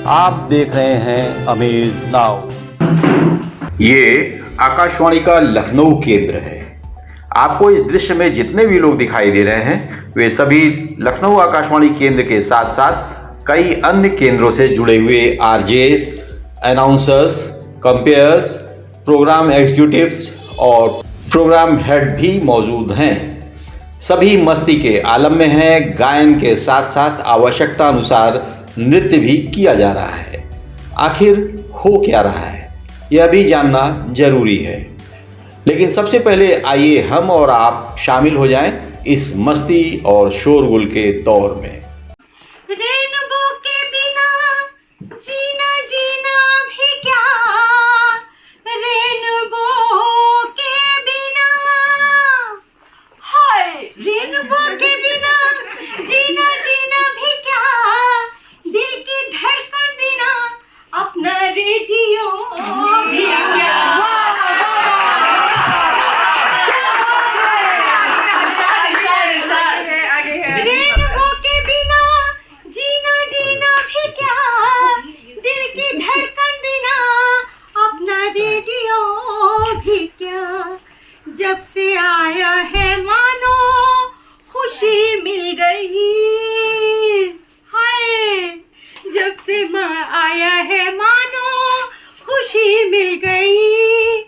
आप देख रहे हैं अमेज नाउ। ये आकाशवाणी का लखनऊ केंद्र है। आपको इस दृश्य में जितने भी लोग दिखाई दे रहे हैं वे सभी लखनऊ आकाशवाणी केंद्र के साथ साथ कई अन्य केंद्रों से जुड़े हुए RJs, announcers, compeers, programme executives और प्रोग्राम हेड भी मौजूद हैं। सभी मस्ती के आलम में हैं। गायन के साथ साथ आवश्यकता अनुसार नृत्य भी किया जा रहा है। आखिर हो क्या रहा है यह भी जानना जरूरी है, लेकिन सबसे पहले आइए हम और आप शामिल हो जाएं इस मस्ती और शोरगुल के दौर में। रेनबो के बिना जीना जीना भी क्या, रेनबो के बिना, हाय रेनबो के बिना जीना जीना भी क्या, दिल की धड़कन बिना अपना रेडियो भी क्या। रेनबो के बिना जीना जीना भी क्या, दिल की धड़कन बिना अपना रेडियो भी क्या। जब से आया है मानो खुशी मिल गई, हाय जब से आया है मानो खुशी मिल गई।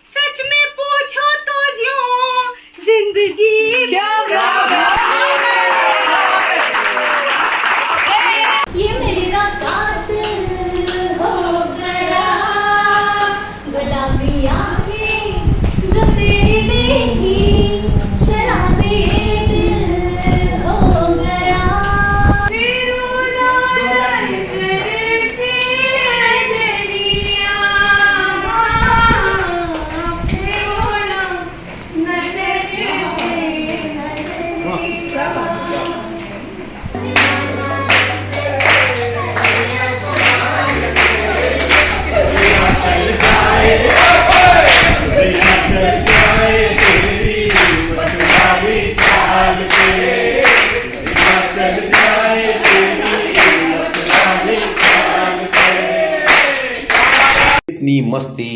सच में पूछो तो ज्यों जिंदगी क्या ये मेरा कातिल हो गया, गुलाबी आंखें जो तेरी देखी, शराबी दिल हो गया। इतनी मस्ती,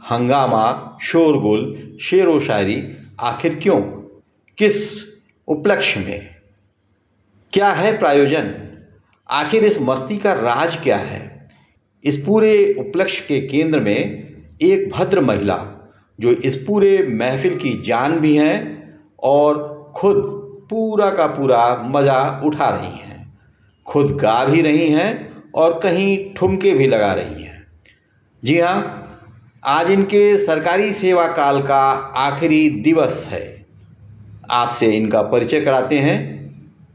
हंगामा, शोरगुल, शेरो शायरी आखिर क्यों? किस उपलक्ष्य में? क्या है प्रायोजन? आखिर इस मस्ती का राज क्या है? इस पूरे उपलक्ष्य के केंद्र में एक भद्र महिला जो इस पूरे महफिल की जान भी हैं और खुद पूरा का पूरा मजा उठा रही हैं। खुद गा भी रही हैं और कहीं ठुमके भी लगा रही हैं। जी हाँ, आज इनके सरकारी सेवा काल का आखिरी दिवस है। आपसे इनका परिचय कराते हैं,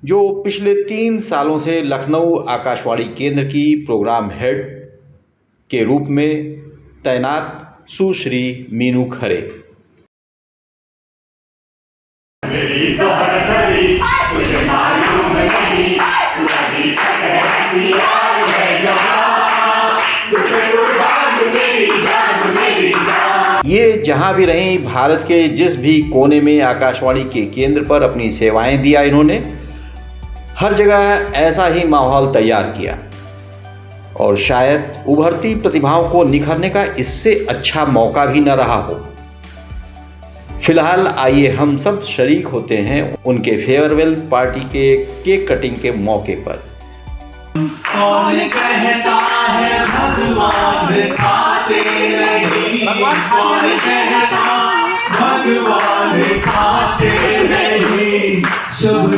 जो पिछले 3 सालों से लखनऊ आकाशवाणी केंद्र की प्रोग्राम हेड के रूप में तैनात सुश्री मीनू खरे। ये जहां भी रहीं, भारत के जिस भी कोने में आकाशवाणी के केंद्र पर अपनी सेवाएं दिया इन्होंने, हर जगह ऐसा ही माहौल तैयार किया और शायद उभरती प्रतिभाओं को निखरने का इससे अच्छा मौका भी न रहा हो। फिलहाल आइए हम सब शरीक होते हैं उनके फेयरवेल पार्टी के केक कटिंग के मौके पर। कौन कहता है भगवान खाते नहीं, कौन कहता भगवान खाते नहीं, शुभ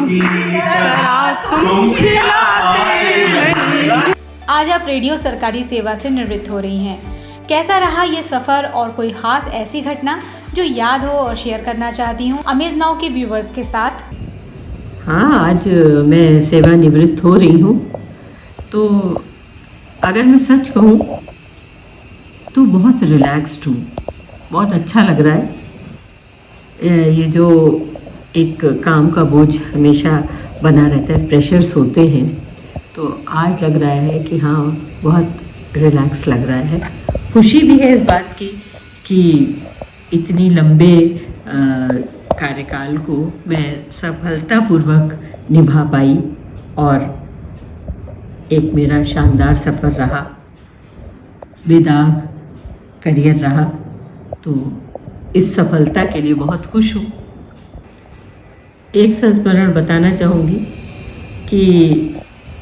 की तरह तुम खिलाते नहीं। आज आप रेडियो सरकारी सेवा से निवृत्त हो रही हैं। कैसा रहा ये सफ़र और कोई ख़ास ऐसी घटना जो याद हो और शेयर करना चाहती हूँ अमेज नाउ के व्यूवर्स के साथ? हाँ, आज मैं सेवानिवृत्त हो रही हूँ, तो अगर मैं सच कहूँ तो बहुत रिलैक्स्ड हूँ, बहुत अच्छा लग रहा है। ये जो एक काम का बोझ हमेशा बना रहता है, प्रेशर्स होते हैं, तो आज लग रहा है कि हाँ बहुत रिलैक्स लग रहा है। खुशी भी है इस बात की कि इतनी लंबे कार्यकाल को मैं सफलतापूर्वक निभा पाई और एक मेरा शानदार सफ़र रहा, बेदाग करियर रहा। तो इस सफलता के लिए बहुत खुश हूँ। एक संस्मरण बताना चाहूँगी कि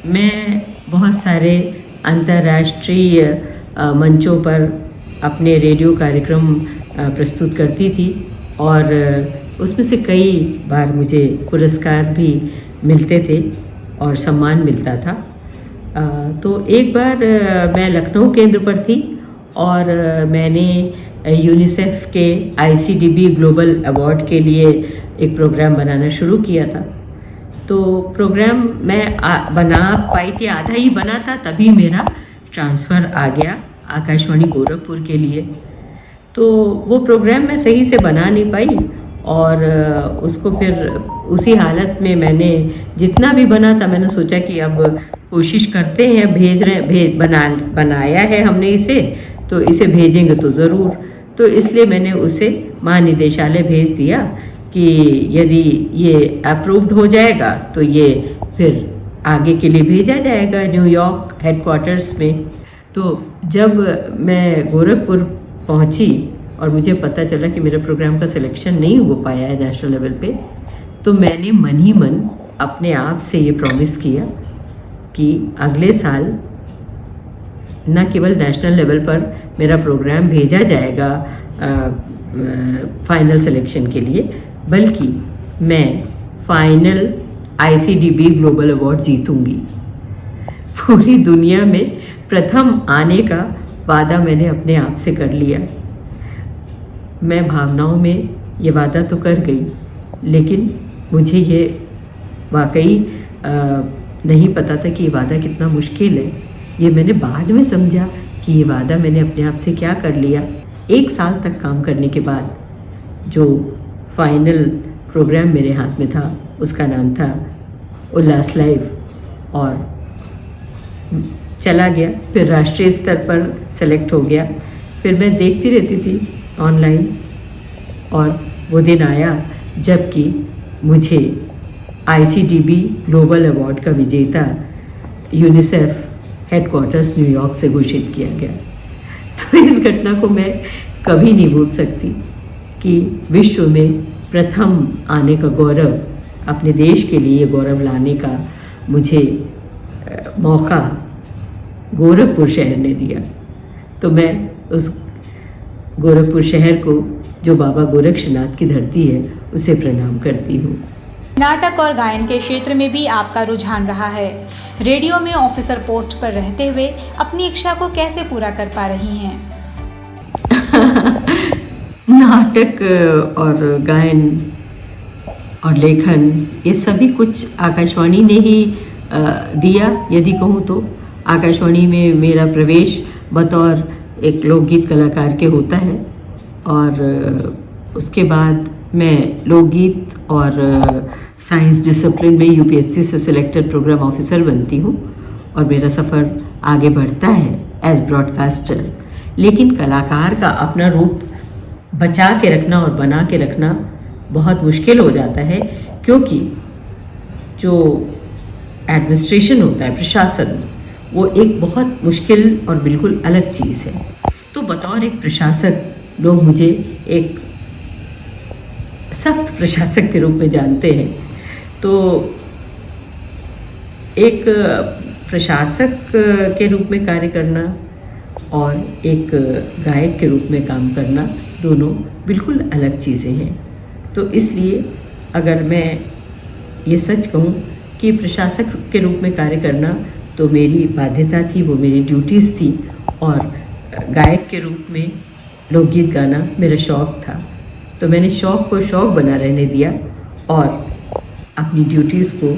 मैं बहुत सारे अंतर्राष्ट्रीय मंचों पर अपने रेडियो कार्यक्रम प्रस्तुत करती थी और उसमें से कई बार मुझे पुरस्कार भी मिलते थे और सम्मान मिलता था। तो एक बार मैं लखनऊ केंद्र पर थी और मैंने यूनिसेफ के ICDB ग्लोबल अवार्ड के लिए एक प्रोग्राम बनाना शुरू किया था। तो प्रोग्राम मैं बना पाई थी, आधा ही बना था, तभी मेरा ट्रांसफ़र आ गया आकाशवाणी गोरखपुर के लिए। तो वो प्रोग्राम मैं सही से बना नहीं पाई और उसको फिर उसी हालत में मैंने जितना भी बना था, मैंने सोचा कि अब कोशिश करते हैं, बनाया है हमने इसे, तो इसे भेजेंगे तो ज़रूर। तो इसलिए मैंने उसे महानिदेशालय भेज दिया कि यदि ये अप्रूव्ड हो जाएगा तो ये फिर आगे के लिए भेजा जाएगा न्यूयॉर्क हेडक्वार्टर्स में। तो जब मैं गोरखपुर पहुंची और मुझे पता चला कि मेरे प्रोग्राम का सिलेक्शन नहीं हो पाया है नेशनल लेवल पे, तो मैंने मन ही मन अपने आप से ये प्रॉमिस किया कि अगले साल न केवल नेशनल लेवल पर मेरा प्रोग्राम भेजा जाएगा फाइनल सिलेक्शन के लिए, बल्कि मैं फाइनल ICDB ग्लोबल अवार्ड जीतूंगी। पूरी दुनिया में प्रथम आने का वादा मैंने अपने आप से कर लिया। मैं भावनाओं में ये वादा तो कर गई, लेकिन मुझे ये वाकई नहीं पता था कि ये वादा कितना मुश्किल है। ये मैंने बाद में समझा कि ये वादा मैंने अपने आप से क्या कर लिया। 1 साल तक काम करने के बाद जो फाइनल प्रोग्राम मेरे हाथ में था उसका नाम था उल्लास लाइव, और चला गया। फिर राष्ट्रीय स्तर पर सेलेक्ट हो गया। फिर मैं देखती रहती थी ऑनलाइन, और वो दिन आया जबकि मुझे ICDB ग्लोबल अवार्ड का विजेता यूनिसेफ हेडक्वार्टर्स न्यूयॉर्क से घोषित किया गया। तो इस घटना को मैं कभी नहीं भूल सकती कि विश्व में प्रथम आने का गौरव, अपने देश के लिए गौरव लाने का मुझे मौका गोरखपुर शहर ने दिया। तो मैं उस गोरखपुर शहर को, जो बाबा गोरक्षनाथ की धरती है, उसे प्रणाम करती हूँ। नाटक और गायन के क्षेत्र में भी आपका रुझान रहा है। रेडियो में ऑफिसर पोस्ट पर रहते हुए अपनी इच्छा को कैसे पूरा कर पा रही हैं? नाटक और गायन और लेखन, ये सभी कुछ आकाशवाणी ने ही दिया। यदि कहूँ तो आकाशवाणी में मेरा प्रवेश बतौर एक लोकगीत कलाकार के होता है, और उसके बाद मैं लोकगीत और साइंस डिसिप्लिन में UPSC से सिलेक्टेड प्रोग्राम ऑफिसर बनती हूँ, और मेरा सफ़र आगे बढ़ता है एज ब्रॉडकास्टर। लेकिन कलाकार का अपना रूप बचा के रखना और बना के रखना बहुत मुश्किल हो जाता है, क्योंकि जो एडमिनिस्ट्रेशन होता है, प्रशासन, वो एक बहुत मुश्किल और बिल्कुल अलग चीज़ है। तो बतौर एक प्रशासक लोग मुझे एक सख्त प्रशासक के रूप में जानते हैं। तो एक प्रशासक के रूप में कार्य करना और एक गायक के रूप में काम करना, दोनों बिल्कुल अलग चीज़ें हैं। तो इसलिए अगर मैं ये सच कहूँ कि प्रशासक के रूप में कार्य करना तो मेरी बाध्यता थी, वो मेरी ड्यूटीज़ थी, और गायक के रूप में लोकगीत गाना मेरा शौक़ था। तो मैंने शौक़ को शौक़ बना रहने दिया और अपनी ड्यूटीज़ को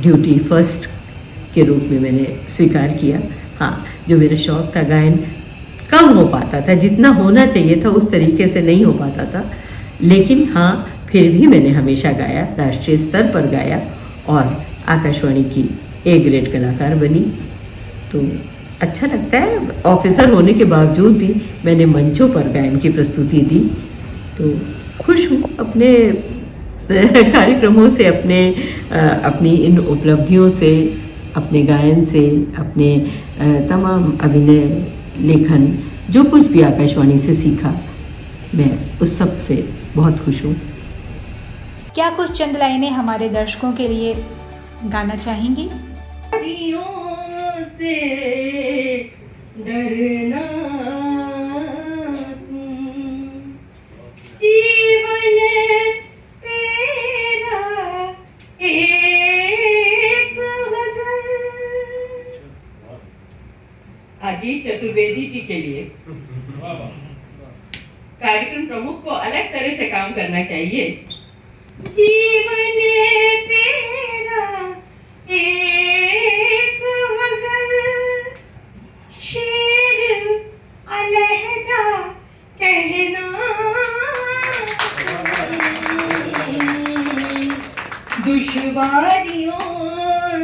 ड्यूटी फर्स्ट के रूप में मैंने स्वीकार किया। हाँ, जो मेरा शौक़ था गायन, कम हो पाता था, जितना होना चाहिए था उस तरीके से नहीं हो पाता था, लेकिन हाँ फिर भी मैंने हमेशा गाया, राष्ट्रीय स्तर पर गाया और आकाशवाणी की A ग्रेड कलाकार बनी। तो अच्छा लगता है। ऑफिसर होने के बावजूद भी मैंने मंचों पर गायन की प्रस्तुति दी। तो खुश हूँ अपने कार्यक्रमों से, अपनी इन उपलब्धियों से, अपने गायन से, अपने तमाम अभिनय, लेखन, जो कुछ भी आकाशवाणी से सीखा, मैं उस सब से बहुत खुश हूँ। क्या कुछ चंद लाइनें हमारे दर्शकों के लिए गाना चाहेंगी? से डरना जीवन तेरा एक गजल। अजीत चतुर्वेदी जी के लिए कार्यक्रम प्रमुख को अलग तरह से काम करना चाहिए। जीवन तेरा एक गजल, शेर अलहदा कहना, दुश्वारियों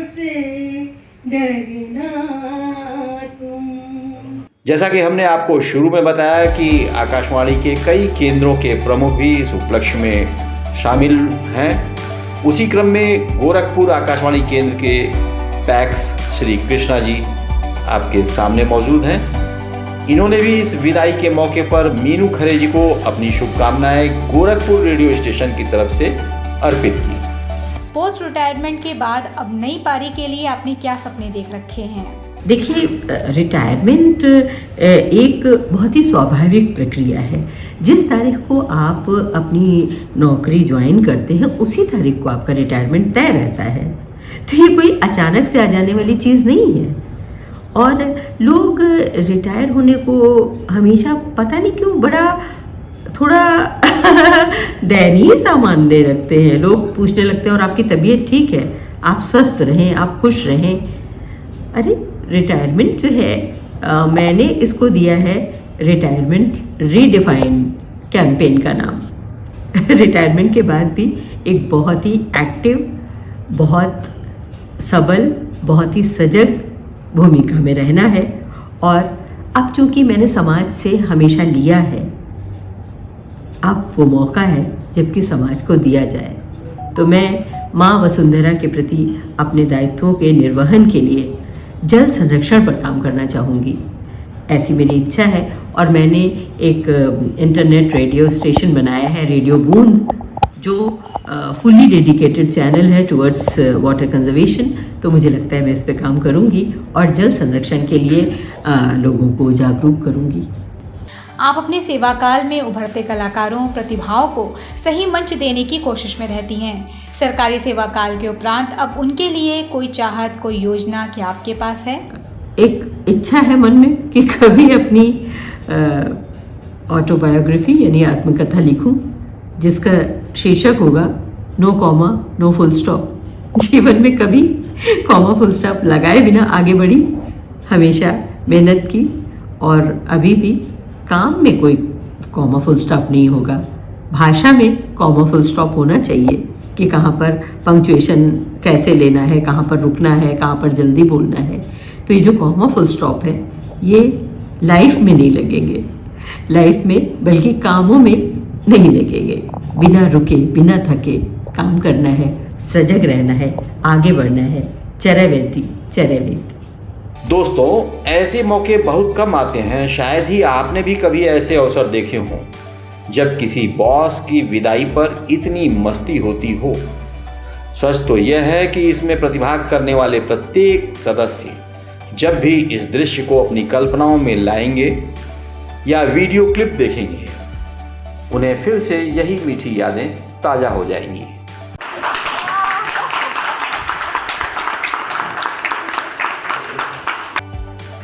से डरना तुम। जैसा कि हमने आपको शुरू में बताया कि आकाशवाणी के कई केंद्रों के प्रमुख भी इस उपलक्ष्य में शामिल हैं। उसी क्रम में गोरखपुर आकाशवाणी केंद्र के पैक्स श्री कृष्णा जी आपके सामने मौजूद हैं। इन्होंने भी इस विदाई के मौके पर मीनू खरे जी को अपनी शुभकामनाएं गोरखपुर रेडियो स्टेशन की तरफ से अर्पित की। पोस्ट रिटायरमेंट के बाद अब नई पारी के लिए आपने क्या सपने देख रखे हैं? देखिए, रिटायरमेंट एक बहुत ही स्वाभाविक प्रक्रिया है। जिस तारीख को आप अपनी नौकरी ज्वाइन करते हैं उसी तारीख को आपका रिटायरमेंट तय रहता है। तो ये कोई अचानक से आ जाने वाली चीज़ नहीं है। और लोग रिटायर होने को हमेशा पता नहीं क्यों बड़ा थोड़ा दयनीय सा मानने रखते हैं। लोग पूछने लगते हैं और आपकी तबीयत ठीक है, आप स्वस्थ रहें, आप खुश रहें। अरे रिटायरमेंट जो है मैंने इसको दिया है रिटायरमेंट रीडिफाइन कैंपेन का नाम। रिटायरमेंट के बाद भी एक बहुत ही एक्टिव, बहुत सबल, बहुत ही सजग भूमिका में रहना है। और अब चूँकि मैंने समाज से हमेशा लिया है, अब वो मौका है जबकि समाज को दिया जाए। तो मैं माँ वसुंधरा के प्रति अपने दायित्वों के निर्वहन के लिए जल संरक्षण पर काम करना चाहूँगी, ऐसी मेरी इच्छा है। और मैंने एक इंटरनेट रेडियो स्टेशन बनाया है, रेडियो बूंद, जो फुल्ली डेडिकेटेड चैनल है टुवर्ड्स वाटर कंजर्वेशन। तो मुझे लगता है मैं इस पे काम करूँगी और जल संरक्षण के लिए लोगों को जागरूक करूँगी। आप अपने सेवा काल में उभरते कलाकारों, प्रतिभाओं को सही मंच देने की कोशिश में रहती हैं। सरकारी सेवा काल के उपरांत अब उनके लिए कोई चाहत, कोई योजना क्या आपके पास है? एक इच्छा है मन में कि कभी अपनी ऑटोबायोग्राफी यानी आत्मकथा लिखूं, जिसका शीर्षक होगा no comma no full stop. जीवन में कभी कॉमा फुल स्टॉप लगाए बिना आगे बढ़ी, हमेशा मेहनत की और अभी भी काम में कोई कॉमा फुल स्टॉप नहीं होगा। भाषा में कॉमा फुल स्टॉप होना चाहिए कि कहाँ पर पंक्चुएशन कैसे लेना है, कहाँ पर रुकना है, कहाँ पर जल्दी बोलना है। तो ये जो कॉमा फुल स्टॉप है ये लाइफ में नहीं लगेंगे, लाइफ में बल्कि कामों में नहीं लगेंगे। बिना रुके, बिना थके काम करना है, सजग रहना है, आगे बढ़ना है। चरैवेति चरैवेति। दोस्तों, ऐसे मौके बहुत कम आते हैं। शायद ही आपने भी कभी ऐसे अवसर देखे हों जब किसी बॉस की विदाई पर इतनी मस्ती होती हो। सच तो यह है कि इसमें प्रतिभाग करने वाले प्रत्येक सदस्य जब भी इस दृश्य को अपनी कल्पनाओं में लाएंगे या वीडियो क्लिप देखेंगे, उन्हें फिर से यही मीठी यादें ताजा हो जाएंगी।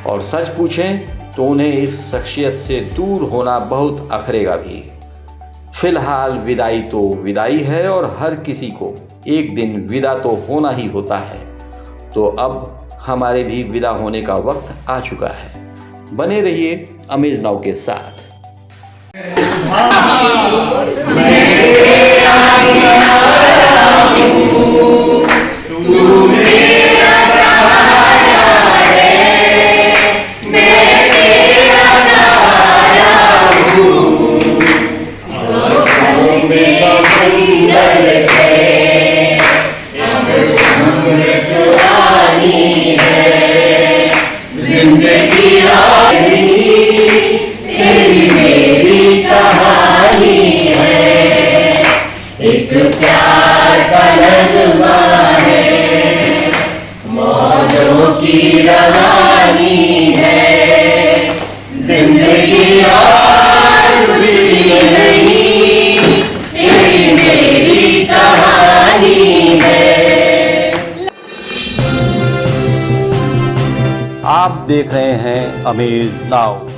और सच पूछें तो उन्हें इस शख्सियत से दूर होना बहुत अखरेगा भी। फिलहाल विदाई तो विदाई है और हर किसी को एक दिन विदा तो होना ही होता है। तो अब हमारे भी विदा होने का वक्त आ चुका है। बने रहिए अमेज नाउ के साथ। जुआनी आप देख रहे हैं अमेज नाउ।